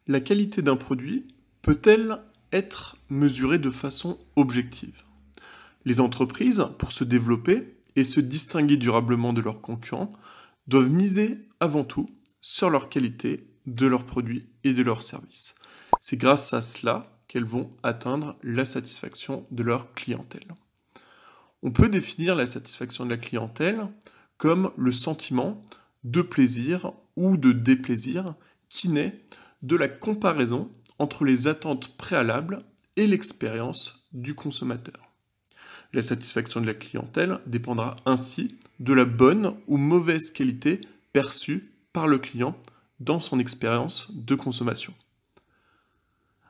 La qualité d'un produit peut-elle être mesurée de façon objective? Les entreprises, pour se développer et se distinguer durablement de leurs concurrents, doivent miser avant tout sur leur qualité de leurs produits et de leurs services. C'est grâce à cela qu'elles vont atteindre la satisfaction de leur clientèle. On peut définir la satisfaction de la clientèle comme le sentiment de plaisir ou de déplaisir qui naît de la comparaison entre les attentes préalables et l'expérience du consommateur. La satisfaction de la clientèle dépendra ainsi de la bonne ou mauvaise qualité perçue par le client dans son expérience de consommation.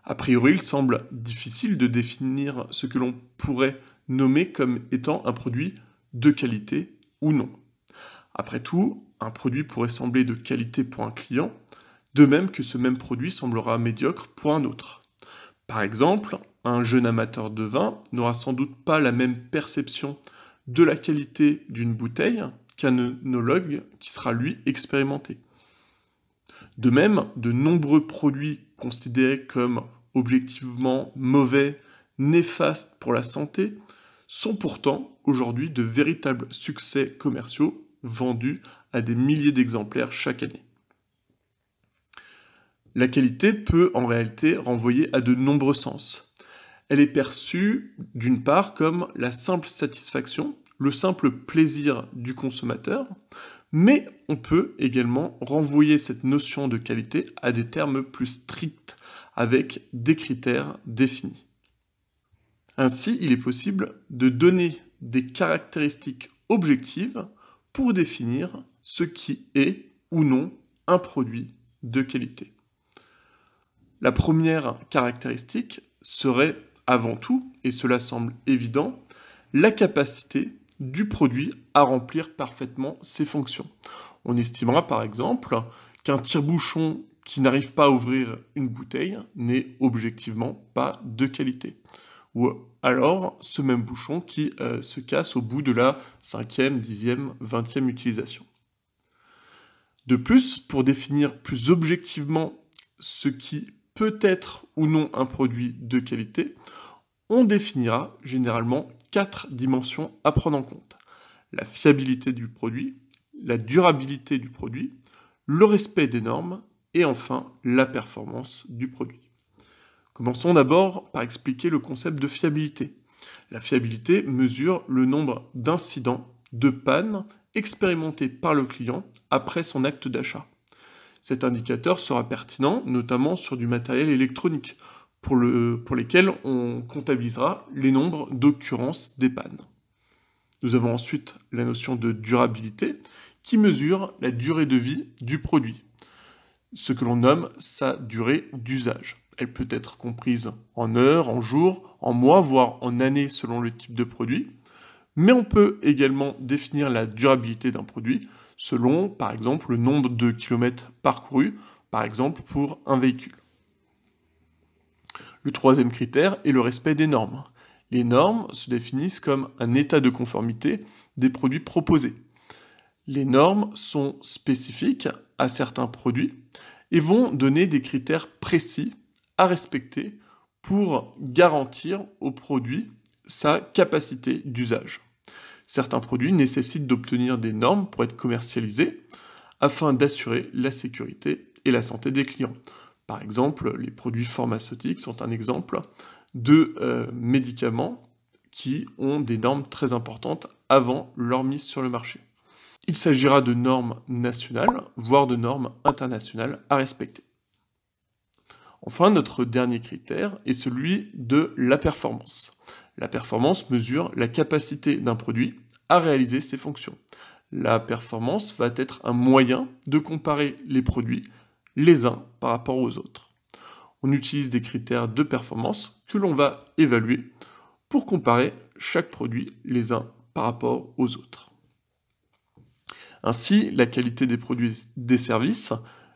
A priori, il semble difficile de définir ce que l'on pourrait nommer comme étant un produit de qualité ou non. Après tout, un produit pourrait sembler de qualité pour un client, de même que ce même produit semblera médiocre pour un autre. Par exemple, un jeune amateur de vin n'aura sans doute pas la même perception de la qualité d'une bouteille qu'un œnologue qui sera lui expérimenté. De même, de nombreux produits considérés comme objectivement mauvais, néfastes pour la santé, sont pourtant aujourd'hui de véritables succès commerciaux vendus à des milliers d'exemplaires chaque année. La qualité peut en réalité renvoyer à de nombreux sens. Elle est perçue d'une part comme la simple satisfaction, le simple plaisir du consommateur, mais on peut également renvoyer cette notion de qualité à des termes plus stricts, avec des critères définis. Ainsi, il est possible de donner des caractéristiques objectives pour définir ce qui est ou non un produit de qualité. La première caractéristique serait avant tout, et cela semble évident, la capacité du produit à remplir parfaitement ses fonctions. On estimera par exemple qu'un tire-bouchon qui n'arrive pas à ouvrir une bouteille n'est objectivement pas de qualité. Ou alors ce même bouchon qui se casse au bout de la 5e, 10e, 20e utilisation. De plus, pour définir plus objectivement ce qui peut être ou non un produit de qualité, on définira généralement 4 dimensions à prendre en compte. La fiabilité du produit, la durabilité du produit, le respect des normes et enfin la performance du produit. Commençons d'abord par expliquer le concept de fiabilité. La fiabilité mesure le nombre d'incidents, de pannes expérimentés par le client après son acte d'achat. Cet indicateur sera pertinent notamment sur du matériel électronique pour lesquels on comptabilisera les nombres d'occurrences des pannes. Nous avons ensuite la notion de durabilité qui mesure la durée de vie du produit, ce que l'on nomme sa durée d'usage. Elle peut être comprise en heures, en jours, en mois, voire en années selon le type de produit, mais on peut également définir la durabilité d'un produit selon, par exemple, le nombre de kilomètres parcourus, par exemple pour un véhicule. Le troisième critère est le respect des normes. Les normes se définissent comme un état de conformité des produits proposés. Les normes sont spécifiques à certains produits et vont donner des critères précis à respecter pour garantir au produit sa capacité d'usage. Certains produits nécessitent d'obtenir des normes pour être commercialisés afin d'assurer la sécurité et la santé des clients. Par exemple, les produits pharmaceutiques sont un exemple de médicaments qui ont des normes très importantes avant leur mise sur le marché. Il s'agira de normes nationales, voire de normes internationales à respecter. Enfin, notre dernier critère est celui de la performance. La performance mesure la capacité d'un produit à réaliser ses fonctions. La performance va être un moyen de comparer les produits les uns par rapport aux autres. On utilise des critères de performance que l'on va évaluer pour comparer chaque produit les uns par rapport aux autres. Ainsi, la qualité des produits et des services,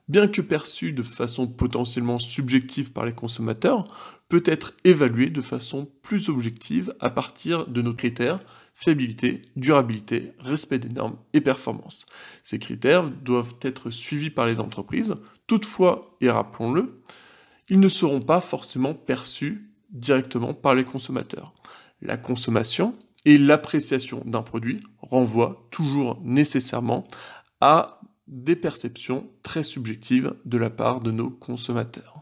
bien que perçue de façon potentiellement subjective par les consommateurs, peut être évaluée de façon plus objective à partir de nos critères fiabilité, durabilité, respect des normes et performance. Ces critères doivent être suivis par les entreprises. Toutefois, et rappelons-le, ils ne seront pas forcément perçus directement par les consommateurs. La consommation et l'appréciation d'un produit renvoient toujours nécessairement à des perceptions très subjectives de la part de nos consommateurs.